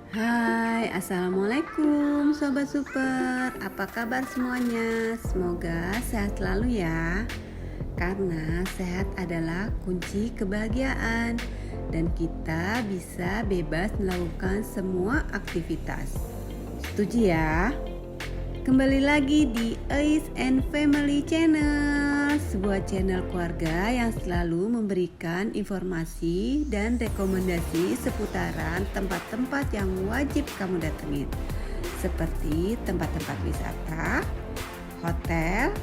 Hai, Assalamualaikum Sobat Super. Apa kabar semuanya? Semoga sehat selalu ya. Karena sehat adalah kunci kebahagiaan dan kita bisa bebas melakukan semua aktivitas. Setuju ya? Kembali lagi di Ais and Family Channel, sebuah channel keluarga yang selalu memberikan informasi dan rekomendasi seputaran tempat-tempat yang wajib kamu datengin, seperti tempat-tempat wisata, hotel,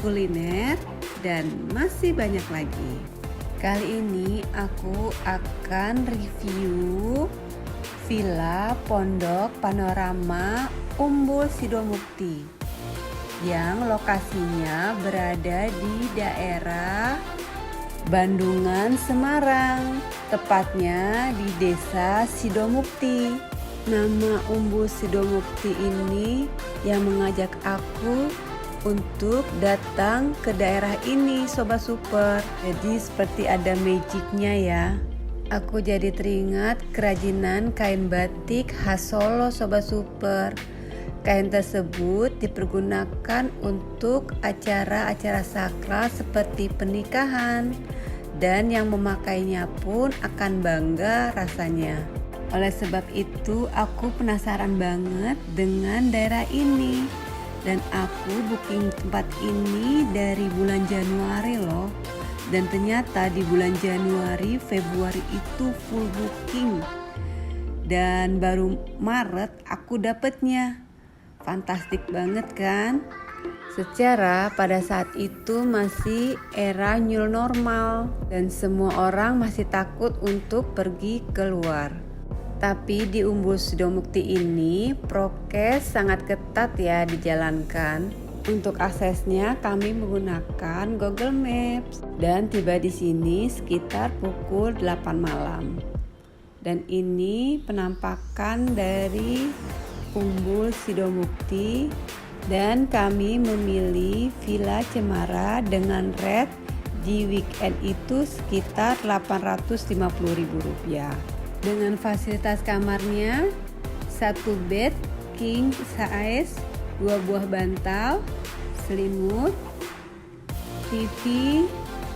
kuliner, dan masih banyak lagi. Kali ini aku akan review Villa Pondok Panorama Umbul Sidomukti yang lokasinya berada di daerah Bandungan, Semarang, tepatnya di Desa Sidomukti. Nama Umbul Sidomukti ini yang mengajak aku untuk datang ke daerah ini, Sobat Super. Jadi seperti ada magicnya ya. Aku jadi teringat kerajinan kain batik khas Solo, Sobat Super. Kain tersebut dipergunakan untuk acara-acara sakral seperti pernikahan, dan yang memakainya pun akan bangga rasanya. Oleh sebab itu aku penasaran banget dengan daerah ini, dan aku booking tempat ini dari bulan Januari loh. Dan ternyata di bulan Januari, Februari itu full booking. Dan baru Maret aku dapetnya. Fantastik banget kan? Secara pada saat itu masih era new normal dan semua orang masih takut untuk pergi keluar. Tapi di Umbul Sidomukti ini prokes sangat ketat ya dijalankan. Untuk aksesnya kami menggunakan Google Maps dan tiba di sini sekitar pukul 8 malam. Dan ini penampakan dari Umbul Sidomukti, dan kami memilih Villa Cemara dengan rate di weekend itu sekitar Rp850.000 dengan fasilitas kamarnya 1 bed king size, 2 buah bantal, selimut, TV,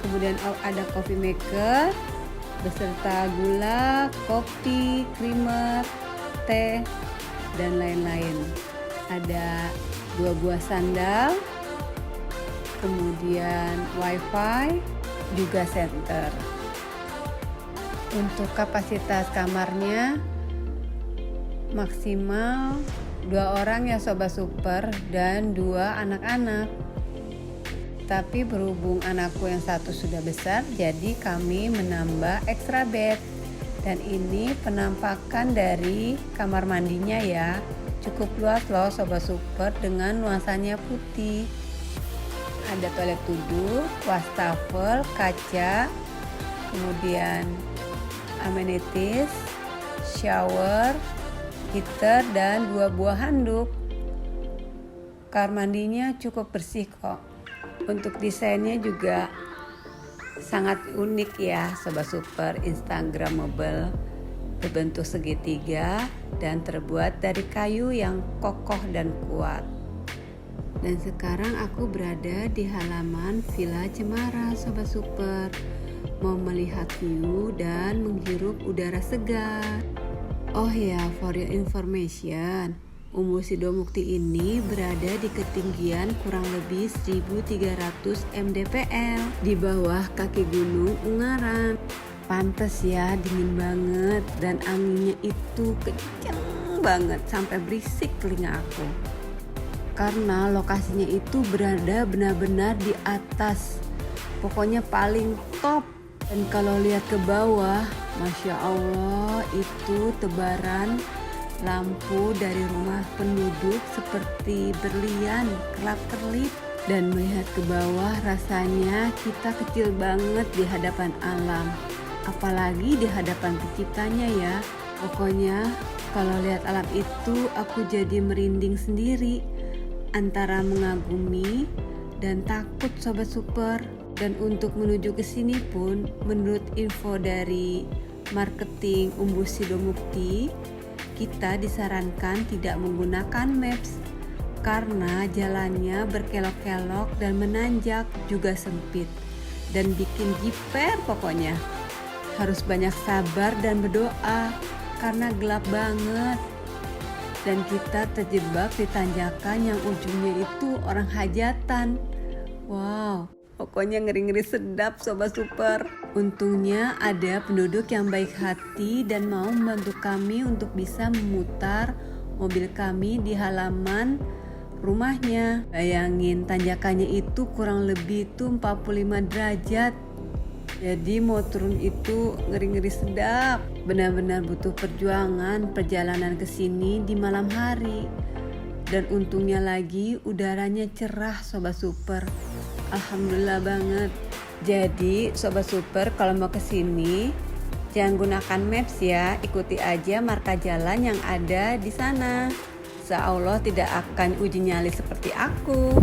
kemudian ada coffee maker beserta gula, kopi, creamer, teh, dan lain-lain. Ada 2 buah sandal, kemudian wifi, juga center. Untuk kapasitas kamarnya maksimal 2 orang ya Sobat Super, dan 2 anak-anak. Tapi berhubung anakku yang satu sudah besar, jadi kami menambah extra bed. Dan ini penampakan dari kamar mandinya ya. Cukup luas loh Sobat Super, dengan nuansanya putih. Ada toilet duduk, wastafel, kaca, kemudian amenities, shower, heater, dan 2 buah handuk. Kamar mandinya cukup bersih kok. Untuk desainnya juga sangat unik ya Sobat Super, instagramable, berbentuk segitiga dan terbuat dari kayu yang kokoh dan kuat. Dan sekarang aku berada di halaman Villa Cemara Sobat Super, mau melihat view dan menghirup udara segar. Oh ya, for your information, Umbul Sidomukti ini berada di ketinggian kurang lebih 1300 mdpl di bawah kaki gunung Ungaran. Pantes ya, dingin banget, dan anginnya itu kencang banget sampai berisik telinga aku. Karena lokasinya itu berada benar-benar di atas, pokoknya paling top. Dan kalau lihat ke bawah, Masya Allah, itu tebaran lampu dari rumah penduduk seperti berlian kerap-kerlip. Dan melihat ke bawah rasanya kita kecil banget di hadapan alam, apalagi di hadapan penciptanya ya. Pokoknya kalau lihat alam itu aku jadi merinding sendiri, antara mengagumi dan takut Sobat Super. Dan untuk menuju ke sini pun, menurut info dari marketing Umbul Sidomukti, kita disarankan tidak menggunakan maps karena jalannya berkelok-kelok dan menanjak, juga sempit dan bikin jiper pokoknya. Harus banyak sabar dan berdoa karena gelap banget. Dan kita terjebak di tanjakan yang ujungnya itu orang hajatan. Wow, pokoknya ngeri-ngeri sedap Sobat Super. Untungnya ada penduduk yang baik hati dan mau membantu kami untuk bisa memutar mobil kami di halaman rumahnya. Bayangin, tanjakannya itu kurang lebih itu 45 derajat. Jadi mau turun itu ngeri-ngeri sedap. Benar-benar butuh perjuangan perjalanan ke sini di malam hari. Dan untungnya lagi udaranya cerah Sobat Super. Alhamdulillah banget. Jadi Sobat Super, kalau mau ke sini jangan gunakan maps ya, ikuti aja marka jalan yang ada di sana. Insya Allah tidak akan uji nyali seperti aku.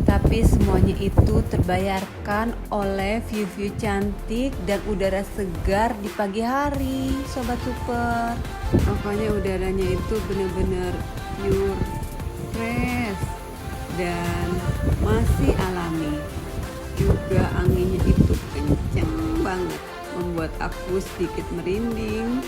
Tapi semuanya itu terbayarkan oleh view-view cantik dan udara segar di pagi hari Sobat Super. Pokoknya udaranya itu benar-benar pure, fresh, dan masih alami. Juga anginnya itu kencang banget, membuat aku sedikit merinding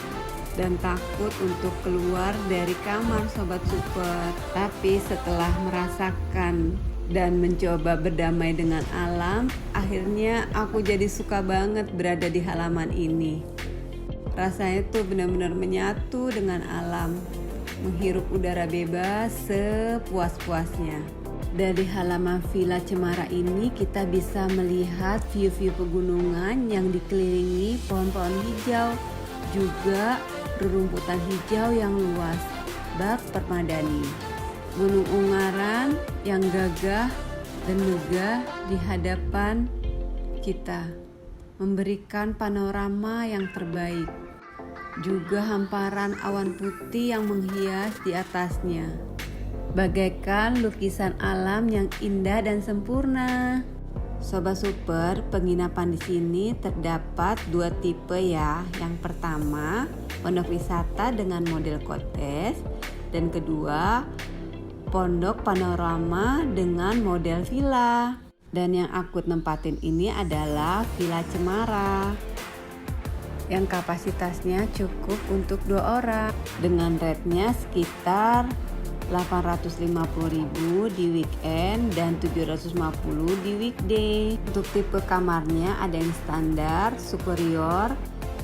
dan takut untuk keluar dari kamar Sobat Super. Tapi setelah merasakan dan mencoba berdamai dengan alam, akhirnya aku jadi suka banget berada di halaman ini. Rasanya tuh benar-benar menyatu dengan alam, menghirup udara bebas sepuas-puasnya. Dari halaman Villa Cemara ini kita bisa melihat view-view pegunungan yang dikelilingi pohon-pohon hijau, juga rerumputan hijau yang luas, bak permadani. Gunung Ungaran yang gagah dan megah di hadapan kita, memberikan panorama yang terbaik. Juga hamparan awan putih yang menghias di atasnya, bagaikan lukisan alam yang indah dan sempurna. Sobat Super, penginapan di sini terdapat 2 tipe ya. Yang pertama, pondok wisata dengan model cottage, dan kedua, pondok panorama dengan model villa. Dan yang aku tempatin ini adalah Villa Cemara yang kapasitasnya cukup untuk 2 orang dengan rate-nya sekitar 850.000 di weekend dan 750 di weekday. Untuk tipe kamarnya ada yang standar, superior,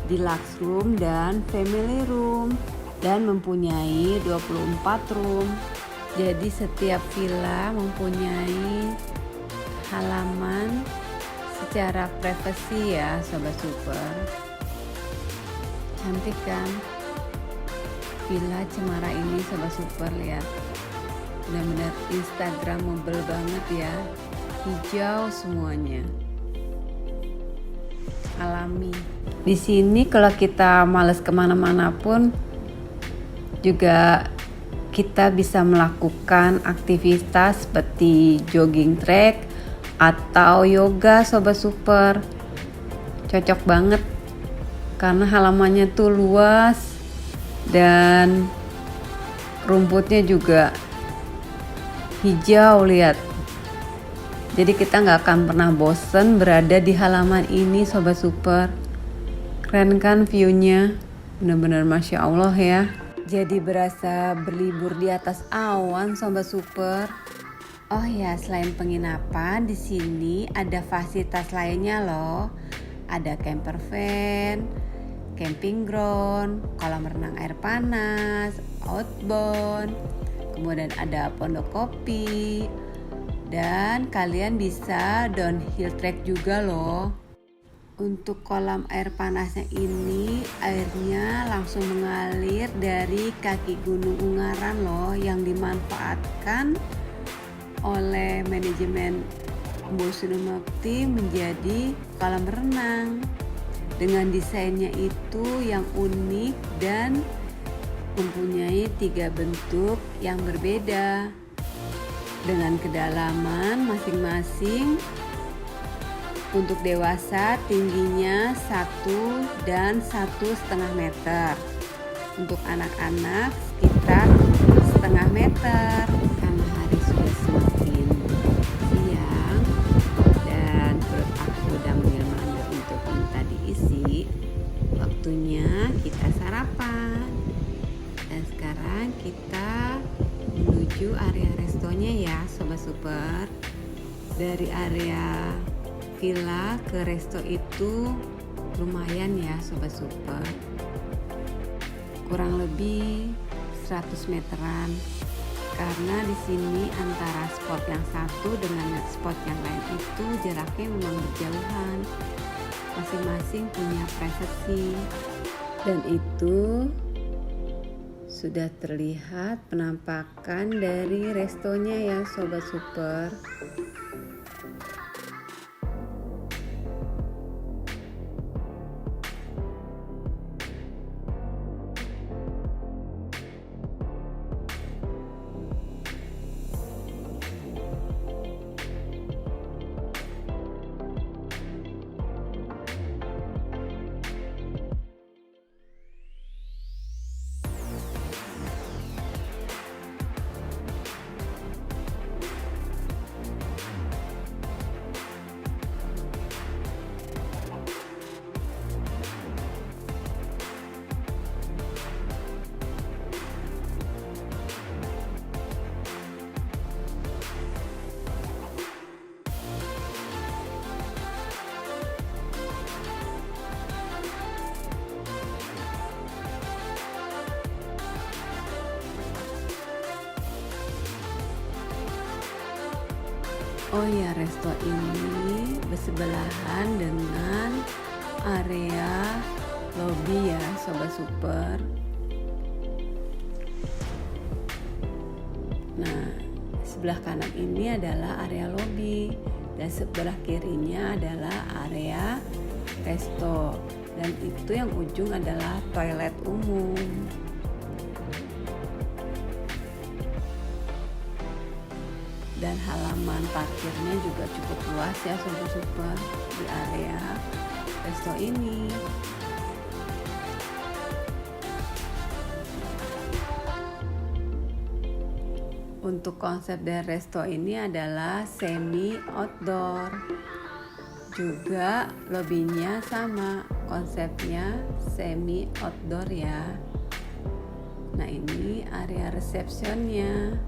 deluxe room, dan family room, dan mempunyai 24 room. Jadi setiap villa mempunyai halaman secara privasi ya Sobat Super. Cantik kan? Villa Cemara ini Sobat Super, lihat. Benar-benar instagramable banget ya. Hijau semuanya. Alami. Di sini kalau kita males kemana-mana pun juga kita bisa melakukan aktivitas seperti jogging track atau yoga Sobat Super. Cocok banget karena halamannya tuh luas dan rumputnya juga hijau, lihat. Jadi kita nggak akan pernah bosen berada di halaman ini Sobat Super. Keren kan view-nya? Benar-benar Masya Allah ya. Jadi berasa berlibur di atas awan Sobat Super. Oh ya, selain penginapan di sini ada fasilitas lainnya loh. Ada camper van, camping ground, kolam renang air panas, outbound, kemudian ada pondok kopi, dan kalian bisa downhill track juga loh. Untuk kolam air panasnya ini, airnya langsung mengalir dari kaki Gunung Ungaran loh, yang dimanfaatkan oleh manajemen Bosunumukti menjadi kolam renang. Dengan desainnya itu yang unik dan mempunyai 3 bentuk yang berbeda dengan kedalaman masing-masing. Untuk dewasa tingginya 1 dan 1,5 meter. Untuk anak-anak sekitar setengah meter, karena hari sudah semakin siang dan perut aku udah manggil-manggil untuk minta diisi. Waktunya kita sarapan. Dan sekarang kita menuju area restonya ya Sobat Super. Dari area villa ke resto itu lumayan ya Sobat Super, kurang lebih 100 meteran, karena di sini antara spot yang satu dengan spot yang lain itu jaraknya memang berjauhan, masing-masing punya privasi. Dan itu sudah terlihat penampakan dari restonya ya Sobat Super. Oh ya, resto ini bersebelahan dengan area lobby ya Sobat Super. Nah, sebelah kanan ini adalah area lobby dan sebelah kirinya adalah area resto, dan itu yang ujung adalah toilet umum. Dan halaman parkirnya juga cukup luas ya Sobat Super di area resto ini. Untuk konsep dari resto ini adalah semi outdoor. Juga lobbynya sama, konsepnya semi outdoor ya. Nah, ini area resepsionnya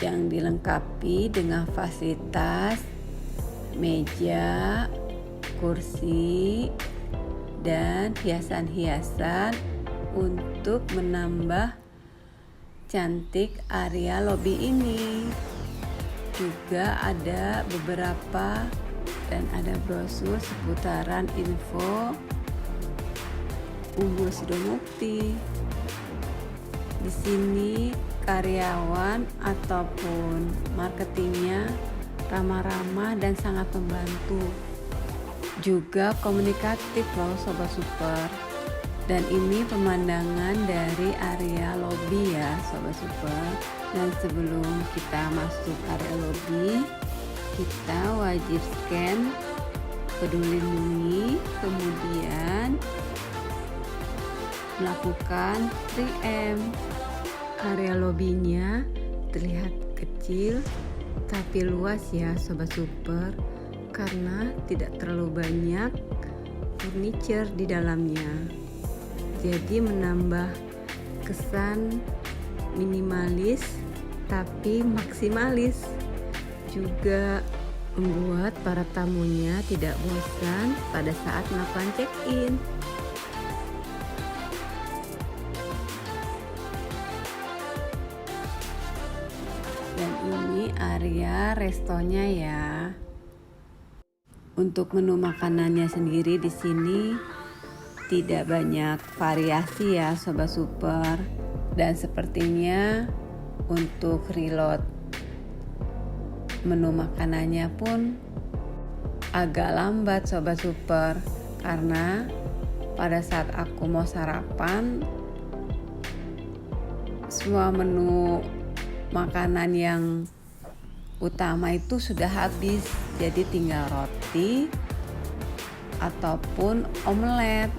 yang dilengkapi dengan fasilitas meja, kursi, dan hiasan-hiasan untuk menambah cantik area lobby ini. Juga ada beberapa dan ada brosur seputaran info Umbul Sidomukti. Di sini karyawan ataupun marketingnya ramah-ramah dan sangat membantu. Juga komunikatif loh Sobat Super. Dan ini pemandangan dari area lobby ya Sobat Super. Dan sebelum kita masuk area lobby, kita wajib scan Peduli Lindungi, kemudian melakukan 3M. Area lobbynya terlihat kecil tapi luas ya Sobat Super, karena tidak terlalu banyak furniture di dalamnya. Jadi menambah kesan minimalis tapi maksimalis. Juga membuat para tamunya tidak bosan pada saat melakukan check-in. Dan ini area restonya ya. Untuk menu makanannya sendiri di sini tidak banyak variasi ya Sobat Super. Dan sepertinya untuk reload menu makanannya pun agak lambat Sobat Super, karena pada saat aku mau sarapan semua menu makanan yang utama itu sudah habis, jadi tinggal roti ataupun omelet.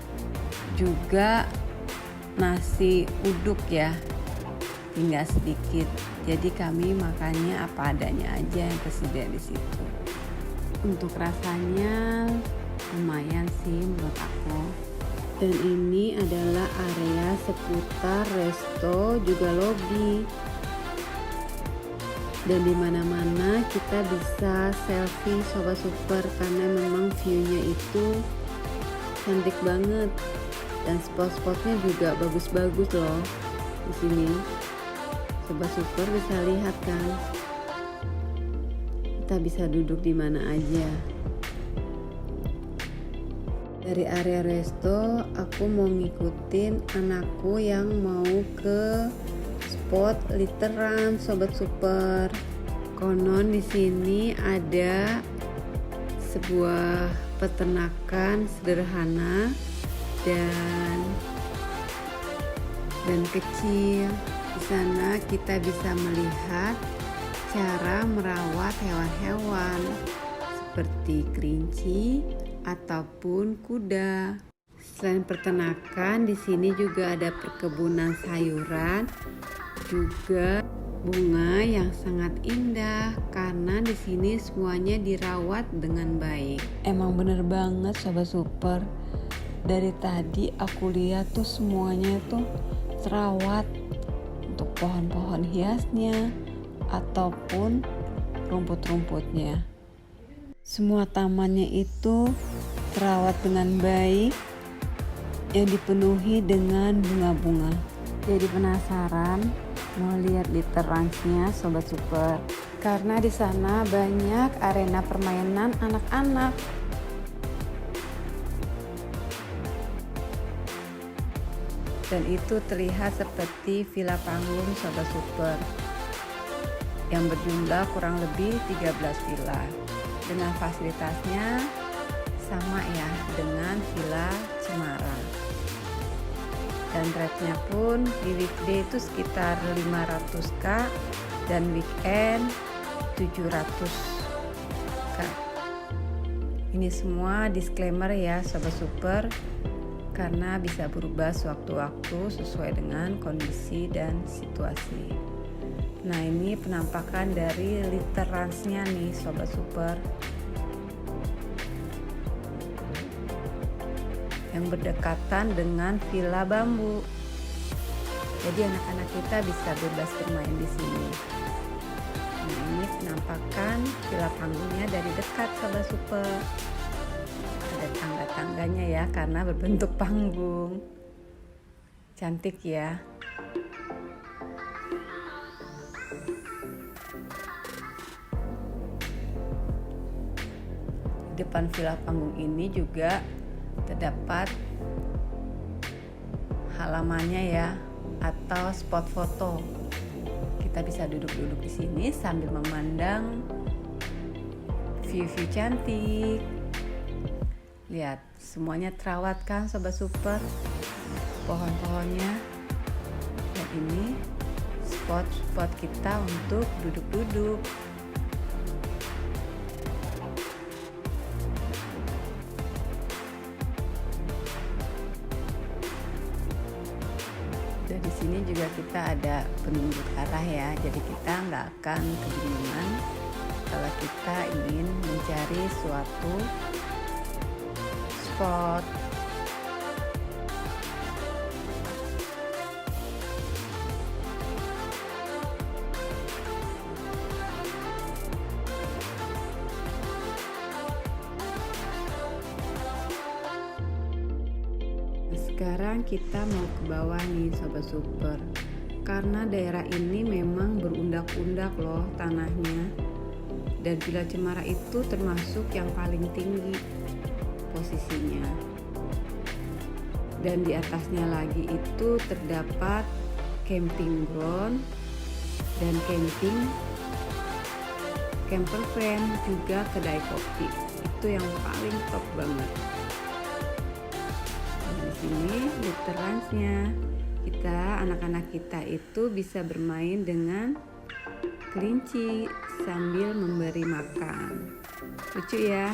Juga nasi uduk ya, tinggal sedikit. Jadi kami makannya apa adanya aja yang tersedia di situ. Untuk rasanya lumayan sih menurut aku. Dan ini adalah area seputar resto juga lobby. Dan di mana-mana kita bisa selfie Sobat Super karena memang view-nya itu cantik banget dan spot-spotnya juga bagus-bagus loh di sini. Sobat Super bisa lihat kan, kita bisa duduk di mana aja. Dari area resto aku mau ngikutin anakku yang mau ke spot literan Sobat Super. Konon di sini ada sebuah peternakan sederhana dan kecil. Di sana kita bisa melihat cara merawat hewan-hewan seperti kelinci ataupun kuda. Selain peternakan, di sini juga ada perkebunan sayuran, juga bunga yang sangat indah karena di sini semuanya dirawat dengan baik. Emang bener banget Sobat Super. Dari tadi aku lihat tuh semuanya tuh terawat, untuk pohon-pohon hiasnya ataupun rumput-rumputnya. Semua tamannya itu terawat dengan baik, yang dipenuhi dengan bunga-bunga. Jadi penasaran mau lihat literance-nya Sobat Super, karena di sana banyak arena permainan anak-anak. Dan itu terlihat seperti villa panggung Sobat Super yang berjumlah kurang lebih 13 villa. Dengan fasilitasnya sama ya dengan Villa Cemara. Dan rate-nya pun di weekday itu sekitar 500k dan weekend 700k. Ini semua disclaimer ya Sobat Super, karena bisa berubah sewaktu-waktu sesuai dengan kondisi dan situasi. Nah, ini penampakan dari literance-nya nih Sobat Super, yang berdekatan dengan villa bambu. Jadi anak-anak kita bisa bebas bermain di sini. Nah, ini penampakan villa panggungnya dari dekat Sobat Super. Ada tangga-tangganya ya karena berbentuk panggung. Cantik ya. Depan villa panggung ini juga terdapat halamannya ya, atau spot foto. Kita bisa duduk-duduk di sini sambil memandang view-view cantik. Lihat, semuanya terawat kan Sobat Super, pohon-pohonnya. Dan ini spot-spot kita untuk duduk-duduk. Dan di sini juga kita ada penunjuk arah ya, jadi kita nggak akan kebingungan kalau kita ingin mencari suatu spot. Sekarang kita mau ke bawah nih Sobat Super, karena daerah ini memang berundak-undak loh tanahnya, dan Villa Cemara itu termasuk yang paling tinggi posisinya. Dan di atasnya lagi itu terdapat camping ground dan camper van, juga kedai kopi. Itu yang paling top banget. Di sini literance-nya, anak-anak kita itu bisa bermain dengan kelinci sambil memberi makan. Lucu ya,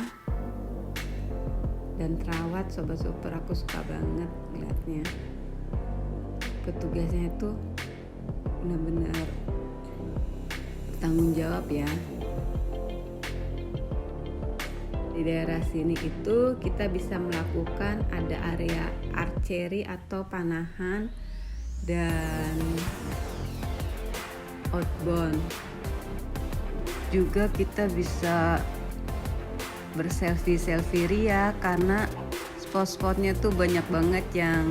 dan terawat Sobat Super, aku suka banget lihatnya. petugasnya itu benar-benar tanggung jawab ya. Di daerah sini itu kita bisa melakukan ada area archery atau panahan dan outbound. Juga kita bisa berselfie ria karena spot-spotnya tuh banyak banget yang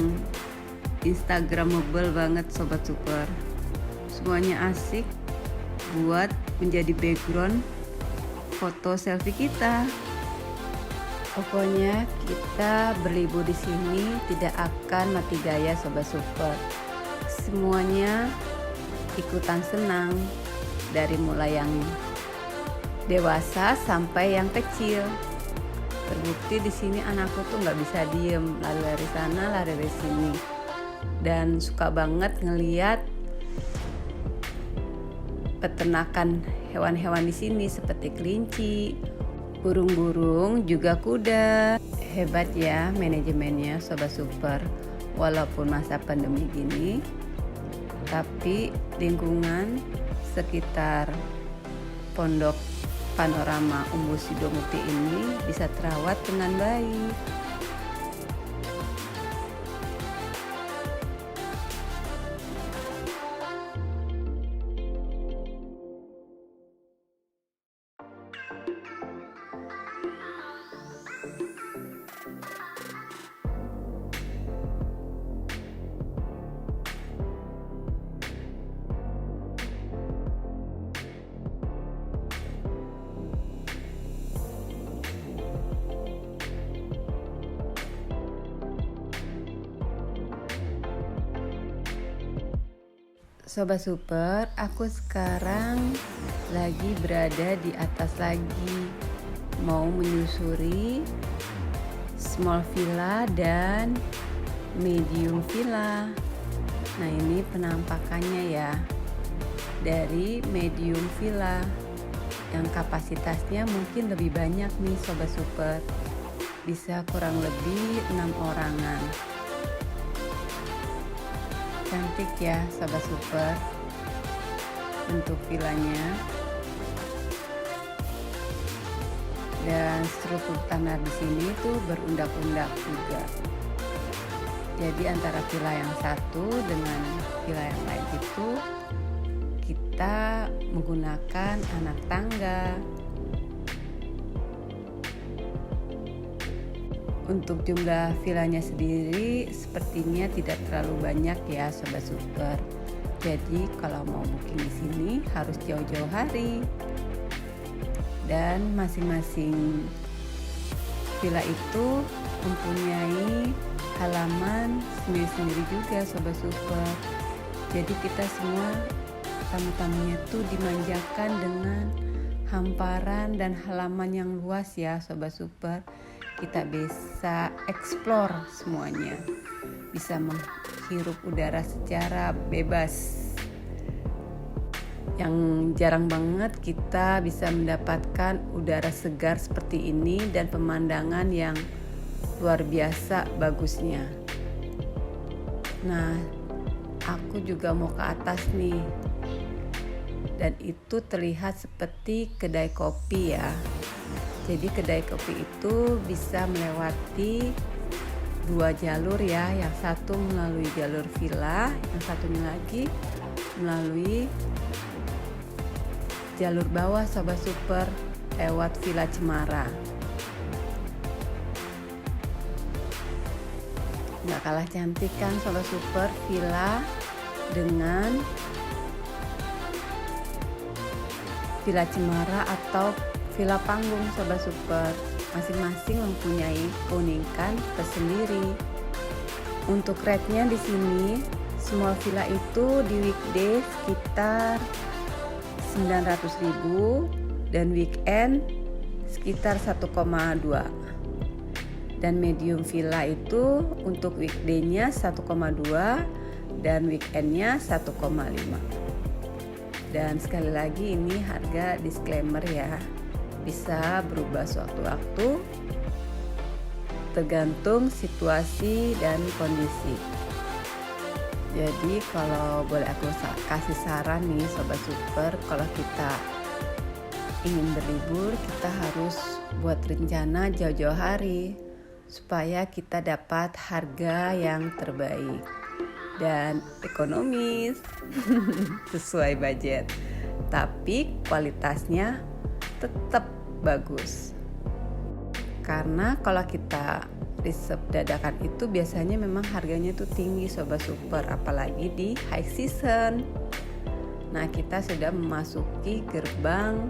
instagramable banget Sobat Super. Semuanya asik buat menjadi background foto selfie kita. Pokoknya kita berlibur di sini tidak akan mati gaya Sobat Super. Semuanya ikutan senang, dari mulai yang dewasa sampai yang kecil. Terbukti di sini anakku tuh nggak bisa diem, lari-lari sana, lari-lari sini, dan suka banget ngeliat peternakan hewan-hewan di sini seperti kelinci, burung-burung, juga kuda. Hebat ya manajemennya Sobat Super. Walaupun masa pandemi gini, tapi lingkungan sekitar Pondok Panorama Umbu Sidomukti ini bisa terawat dengan baik. Sobat Super, aku sekarang lagi berada di atas lagi, mau menyusuri small villa dan medium villa. Nah, ini penampakannya ya dari medium villa yang kapasitasnya mungkin lebih banyak nih Sobat Super, bisa kurang lebih 6 orangan. Cantik ya Sobat Super bentuk villanya, dan struktur tanah di sini tuh berundak-undak juga. Jadi antara villa yang satu dengan villa yang lain itu kita menggunakan anak tangga. Untuk jumlah villanya sendiri sepertinya tidak terlalu banyak ya Sobat Super. Jadi kalau mau booking di sini harus jauh-jauh hari. Dan masing-masing villa itu mempunyai halaman sendiri-sendiri juga Sobat Super. Jadi kita semua tamu-tamunya tuh dimanjakan dengan hamparan dan halaman yang luas ya Sobat Super. Kita bisa explore semuanya, bisa menghirup udara secara bebas. Yang jarang banget kita bisa mendapatkan udara segar seperti ini dan pemandangan yang luar biasa bagusnya. Nah, aku juga mau ke atas nih, dan itu terlihat seperti kedai kopi ya. Jadi kedai kopi itu bisa melewati 2 jalur ya, yang satu melalui jalur villa, yang satunya lagi melalui jalur bawah Sobat Super lewat Villa Cemara. Gak kalah cantik kan Sobat Super villa dengan Villa Cemara atau Villa Panggung Sobat Super. Masing-masing mempunyai keunikan tersendiri. Untuk rate-nya di sini, small villa itu di weekday sekitar 900.000 dan weekend sekitar 1,2. Dan medium villa itu untuk weekday-nya 1,2 dan weekend-nya 1,5. Dan sekali lagi ini harga disclaimer ya, bisa berubah sewaktu-waktu tergantung situasi dan kondisi. Jadi kalau boleh aku kasih saran nih Sobat Super, kalau kita ingin berlibur, kita harus buat rencana jauh-jauh hari supaya kita dapat harga yang terbaik dan ekonomis sesuai budget, tapi kualitasnya tetap bagus. Karena kalau kita reserve dadakan itu biasanya memang harganya tuh tinggi Sobat Super, apalagi di high season. Nah, kita sudah memasuki gerbang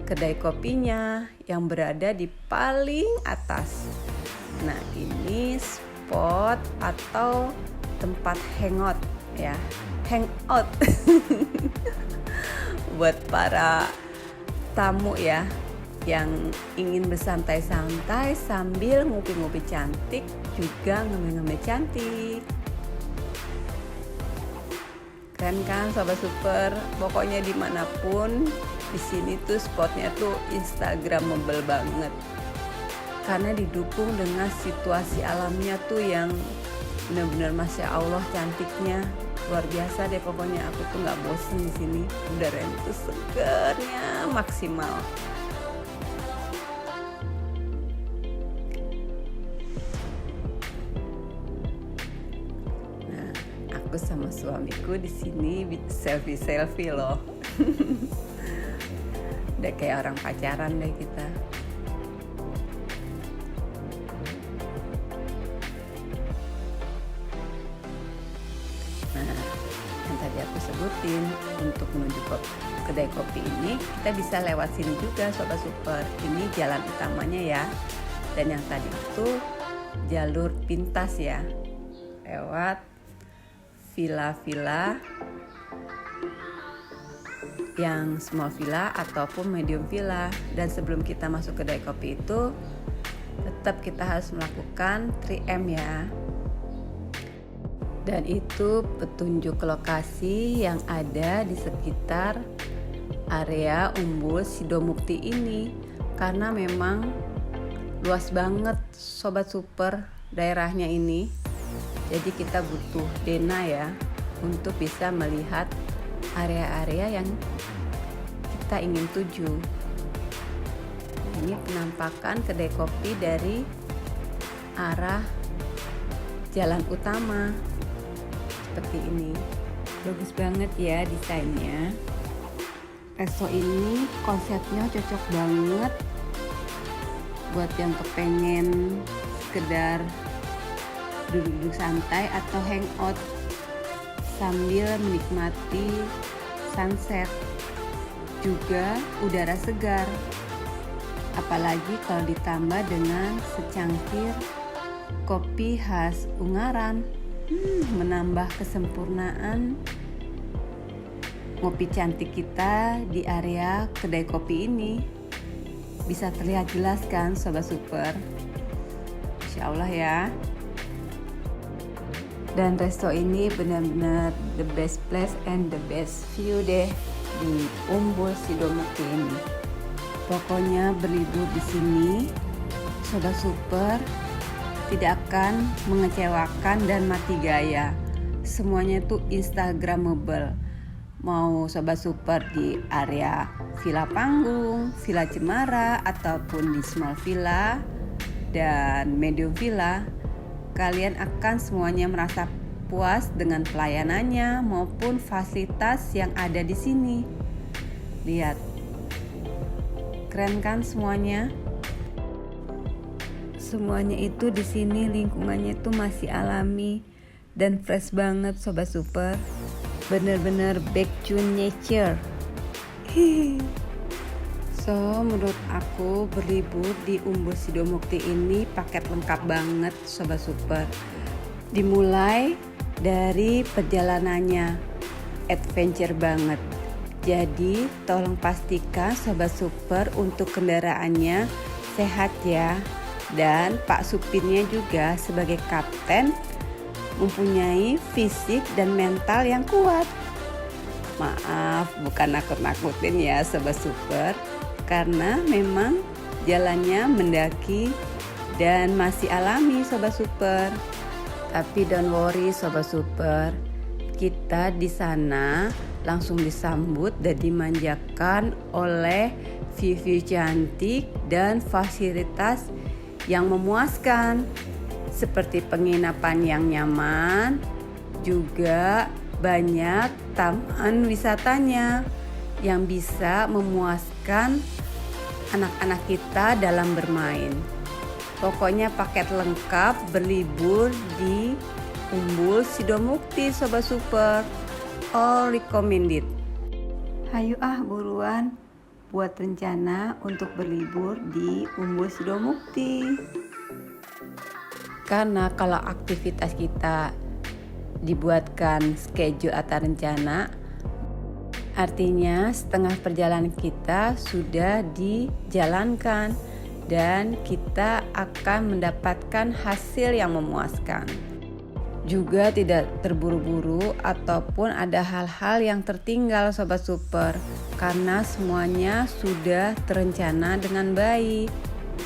kedai kopinya yang berada di paling atas. Nah, ini spot atau tempat hangout ya, hangout buat para tamu ya yang ingin bersantai-santai sambil ngopi-ngopi cantik, juga ngemil-ngemil cantik. Keren kan Sobat Super? Pokoknya dimanapun di sini tuh spotnya tuh instagramable banget, karena didukung dengan situasi alamnya tuh yang benar-benar masya Allah cantiknya, luar biasa deh. Pokoknya aku tuh nggak bosen di sini, udaranya tuh segernya maksimal. Nah, aku sama suamiku di sini selfie loh. Udah kayak orang pacaran deh kita. Nah, yang tadi aku sebutin, untuk menuju kedai kopi ini kita bisa lewat sini juga Sobat Super. Ini jalan utamanya ya. Dan yang tadi itu jalur pintas ya, lewat villa-villa yang small villa ataupun medium villa. Dan sebelum kita masuk kedai kopi itu tetap kita harus melakukan 3M ya. Dan itu petunjuk lokasi yang ada di sekitar area Umbul Sidomukti ini, karena memang luas banget Sobat Super daerahnya ini. Jadi kita butuh dena ya untuk bisa melihat area-area yang kita ingin tuju. Ini penampakan kedai kopi dari arah jalan utama seperti ini. Bagus banget ya desainnya. Resto ini konsepnya cocok banget buat yang kepengen sekedar duduk-duduk santai atau hangout sambil menikmati sunset, juga udara segar. Apalagi kalau ditambah dengan secangkir kopi khas Ungaran, menambah kesempurnaan ngopi cantik kita di area kedai kopi ini. Bisa terlihat jelas kan Sobat Super? Insya Allah ya. Dan resto ini benar-benar the best place and the best view deh di Umbul Sidomukti ini. Pokoknya berlibur di sini Sobat Super tidak akan mengecewakan dan mati gaya. Semuanya tuh instagramable. Mau Sobat Super di area Villa Panggung, Villa Cemara, ataupun di small villa dan medium villa, kalian akan semuanya merasa puas dengan pelayanannya maupun fasilitas yang ada di sini. Lihat, keren kan semuanya? Semuanya itu di sini lingkungannya tuh masih alami dan fresh banget Sobat Super. Bener-bener back to nature. So, menurut aku berlibur di Umbul Sidomukti ini paket lengkap banget Sobat Super. Dimulai dari perjalanannya, adventure banget. Jadi, tolong pastikan Sobat Super untuk kendaraannya sehat ya. Dan Pak Supirnya juga sebagai kapten mempunyai fisik dan mental yang kuat. Maaf, bukan nakut-nakutin ya Sobat Super, karena memang jalannya mendaki dan masih alami Sobat Super. Tapi don't worry Sobat Super, Kita di sana langsung disambut dan dimanjakan oleh view-view cantik dan fasilitas yang memuaskan, seperti penginapan yang nyaman, juga banyak taman wisatanya yang bisa memuaskan anak-anak kita dalam bermain. Pokoknya paket lengkap berlibur di Umbul Sidomukti Sobat Super. All recommended. Hayu buruan buat rencana untuk berlibur di Umbul Sidomukti. Karena kalau aktivitas kita dibuatkan schedule atau rencana, artinya setengah perjalanan kita sudah dijalankan dan kita akan mendapatkan hasil yang memuaskan. Juga tidak terburu-buru ataupun ada hal-hal yang tertinggal Sobat Super, karena semuanya sudah terencana dengan baik.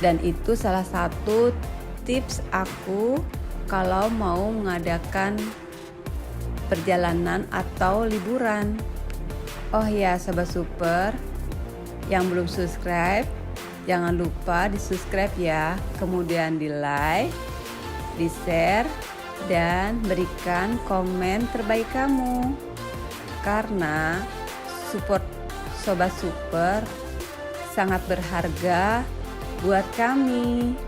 Dan itu salah satu tips aku kalau mau mengadakan perjalanan atau liburan. Oh ya Sobat Super, yang belum subscribe, jangan lupa di subscribe ya, kemudian di like, di share, dan berikan komen terbaik kamu. Karena support Sobat Super sangat berharga buat kami.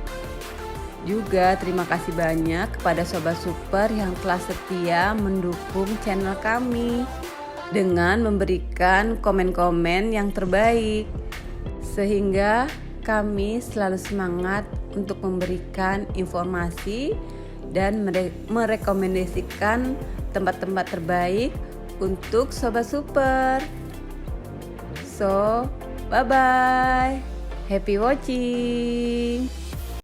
Juga terima kasih banyak kepada Sobat Super yang telah setia mendukung channel kami dengan memberikan komen-komen yang terbaik, sehingga kami selalu semangat untuk memberikan informasi dan merekomendasikan tempat-tempat terbaik untuk Sobat Super. So, bye-bye. Happy watching.